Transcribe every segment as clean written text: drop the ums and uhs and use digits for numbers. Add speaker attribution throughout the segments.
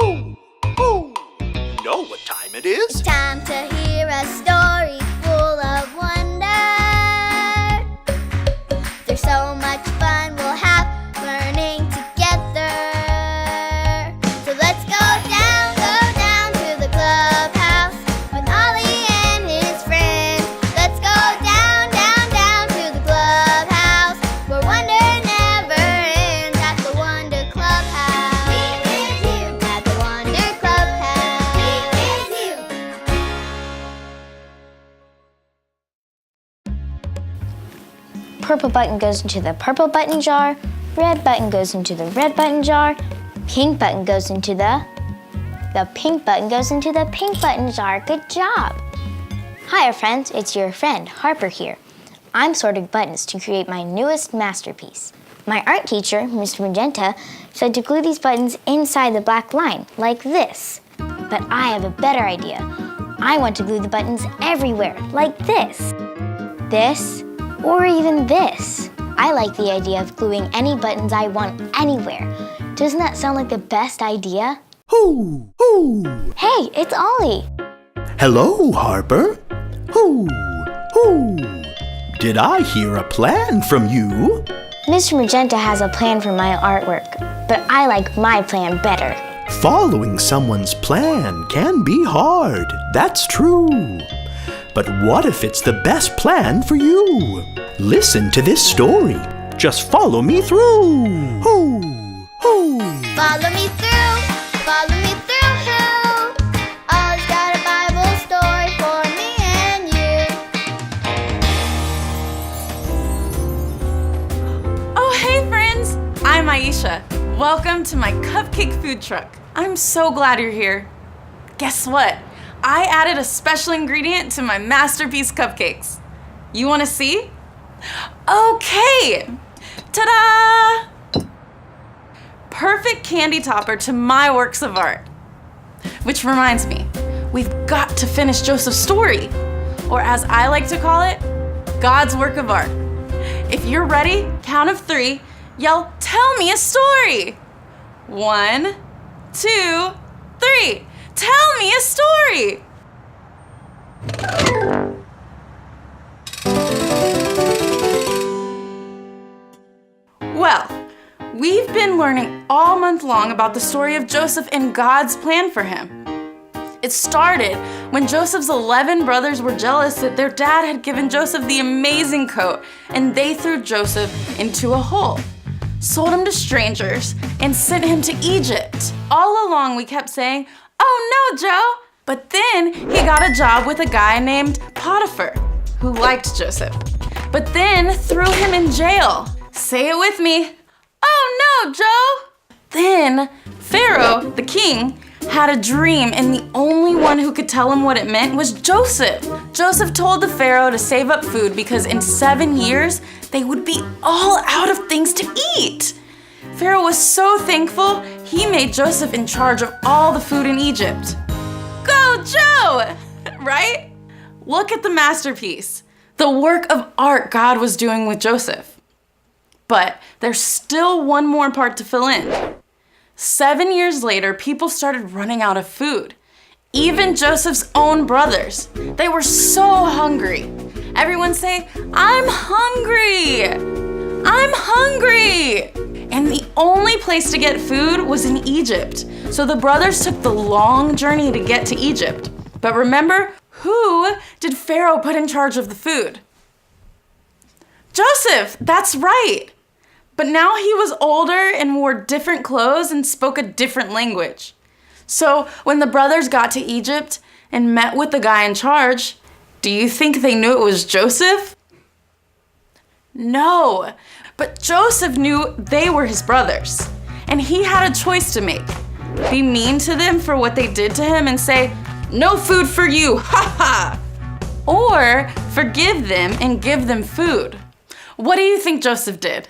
Speaker 1: Hoo! Hoo! You know what time it is?
Speaker 2: It's time to hear a story full of wonder. There's so much fun we'll have learning together. So let's go down to the clubhouse with Ollie and his friends. Let's go down to the clubhouse where wonder never ends at the Wonder Clubhouse. Me and you at the Wonder Clubhouse. Me and you.
Speaker 3: Purple button goes into the purple button jar. Red button goes into the red button jar. Pink button goes into the pink button goes into the pink button jar. Good job. Hi friends, it's your friend Harper here. I'm sorting buttons to create my newest masterpiece. My art teacher, Mr. Magenta, said to glue these buttons inside the black line, like this. But I have a better idea. I want to glue the buttons everywhere, like this. This, or even this. I like the idea of gluing any buttons I want anywhere. Doesn't that sound like the best idea?
Speaker 1: Hoo! Hoo!
Speaker 3: Hey, it's Ollie.
Speaker 1: Hello, Harper. Hoo! Hoo! Did I hear a plan from you?
Speaker 3: Mr. Magenta has a plan for my artwork, but I like my plan better.
Speaker 1: Following someone's plan can be hard, that's true. But what if it's the best plan for you? Listen to this story. Just follow me through. Hoo! Hoo!
Speaker 2: Follow me through, follow me through, who? Ollie's got a Bible story for me and you.
Speaker 4: Oh, hey friends! I'm Aisha. Welcome to my cupcake food truck. I'm so glad you're here. Guess what? I added a special ingredient to my masterpiece cupcakes. You want to see? Okay! Ta-da! Perfect candy topper to my works of art. Which reminds me, we've got to finish Joseph's story, or as I like to call it, God's work of art. If you're ready, count of 3, yell, "Tell me a story!" 1, 2, 3. Tell me a story! Well, we've been learning all month long about the story of Joseph and God's plan for him. It started when Joseph's 11 brothers were jealous that their dad had given Joseph the amazing coat, and they threw Joseph into a hole, sold him to strangers, and sent him to Egypt. All along we kept saying, "Oh no, Joe!" But then he got a job with a guy named Potiphar, who liked Joseph, but then threw him in jail. Say it with me. "Oh no, Joe!" Then Pharaoh, the king, had a dream, and the only one who could tell him what it meant was Joseph. Joseph told the Pharaoh to save up food because in 7 years, they would be all out of things to eat. Pharaoh was so thankful, he made Joseph in charge of all the food in Egypt. Go, Joe! Right? Look at the masterpiece, the work of art God was doing with Joseph. But there's still one more part to fill in. 7 years later, people started running out of food. Even Joseph's own brothers. They were so hungry. Everyone say, "I'm hungry! I'm hungry!" And the only place to get food was in Egypt. So the brothers took the long journey to get to Egypt. But remember, who did Pharaoh put in charge of the food? Joseph, that's right. But now he was older and wore different clothes and spoke a different language. So when the brothers got to Egypt and met with the guy in charge, do you think they knew it was Joseph? No, but Joseph knew they were his brothers, and he had a choice to make. Be mean to them for what they did to him and say, "No food for you, ha ha!" Or forgive them and give them food. What do you think Joseph did?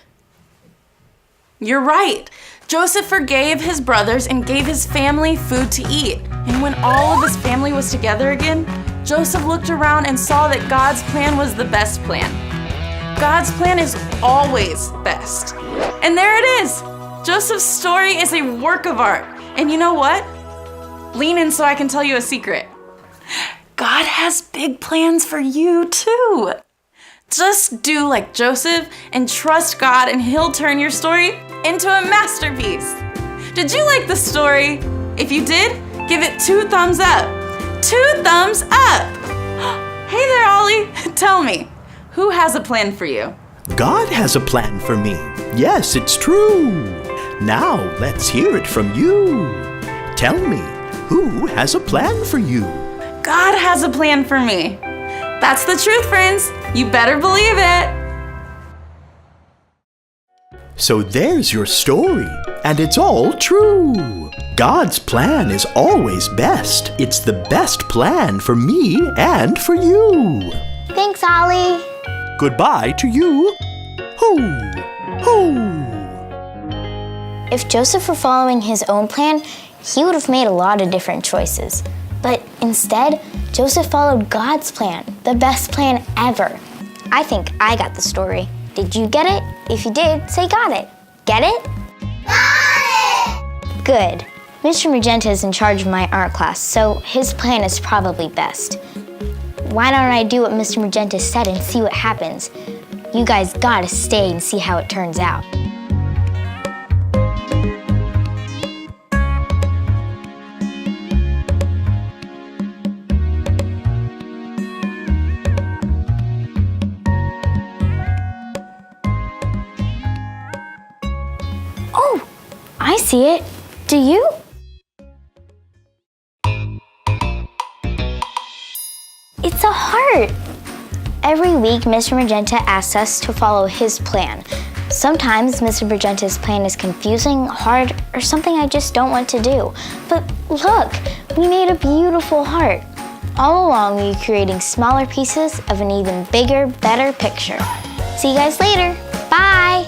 Speaker 4: You're right. Joseph forgave his brothers and gave his family food to eat. And when all of his family was together again, Joseph looked around and saw that God's plan was the best plan. God's plan is always best. And there it is. Joseph's story is a work of art. And you know what? Lean in so I can tell you a secret. God has big plans for you too. Just do like Joseph and trust God, and He'll turn your story into a masterpiece. Did you like the story? If you did, give it 2 thumbs up. 2 thumbs up! Hey there, Ollie. Tell me, who has a plan for you?
Speaker 1: God has a plan for me. Yes, it's true. Now let's hear it from you. Tell me, who has a plan for you?
Speaker 4: God has a plan for me. That's the truth, friends. You better believe it.
Speaker 1: So there's your story, and it's all true. God's plan is always best. It's the best plan for me and for you.
Speaker 3: Thanks, Ollie.
Speaker 1: Goodbye to you. Hoo, hoo.
Speaker 3: If Joseph were following his own plan, he would have made a lot of different choices. But instead, Joseph followed God's plan, the best plan ever. I think I got the story. Did you get it? If you did, say got it. Get it?
Speaker 2: Got it!
Speaker 3: Good. Mr. Magenta is in charge of my art class, so his plan is probably best. Why don't I do what Mr. Magenta said and see what happens? You guys gotta stay and see how it turns out. Oh, I see it. Do you? It's a heart. Every week, Mr. Magenta asks us to follow his plan. Sometimes Mr. Magenta's plan is confusing, hard, or something I just don't want to do. But look, we made a beautiful heart. All along, we're creating smaller pieces of an even bigger, better picture. See you guys later. Bye.